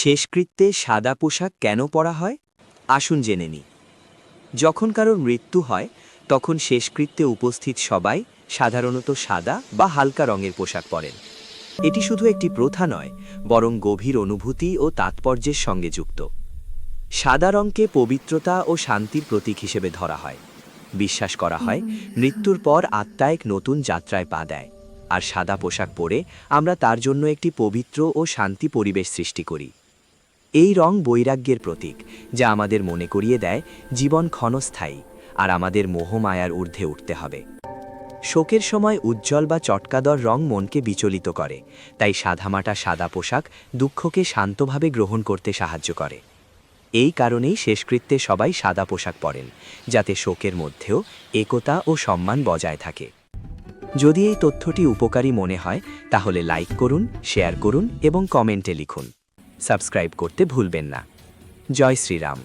শেষকৃত্যে সাদা পোশাক কেন পরা হয়? আসুন জেনে নিই। যখন কারোর মৃত্যু হয় তখন শেষকৃত্যে উপস্থিত সবাই সাধারণত সাদা বা হালকা রঙের পোশাক পরেন। এটি শুধু একটি প্রথা নয়, বরং গভীর অনুভূতি ও তাৎপর্যের সঙ্গে যুক্ত। সাদা রঙকে পবিত্রতা ও শান্তির প্রতীক হিসেবে ধরা হয়। বিশ্বাস করা হয় মৃত্যুর পর আত্মা এক নতুন যাত্রায় পা দেয়, আর সাদা পোশাক পরে আমরা তার জন্য একটি পবিত্র ও শান্তি পরিবেশ সৃষ্টি করি। এই রং বৈরাগ্যের প্রতীক, যা আমাদের মনে করিয়ে দেয় জীবন ক্ষণস্থায়ী, আর আমাদের মোহমায়ার ঊর্ধ্বে উঠতে হবে। শোকের সময় উজ্জ্বল বা চটকাদর রং মনকে বিচলিত করে, তাই সাদামাটা সাদা পোশাক দুঃখকে শান্তভাবে গ্রহণ করতে সাহায্য করে। এই কারণেই শেষকৃত্যে সবাই সাদা পোশাক পরেন, যাতে শোকের মধ্যেও একতা ও সম্মান বজায় থাকে। যদি এই তথ্যটি উপকারী মনে হয় তাহলে লাইক করুন, শেয়ার করুন এবং কমেন্টে লিখুন। সাবস্ক্রাইব করতে ভুলবেন না। জয় শ্রীরাম।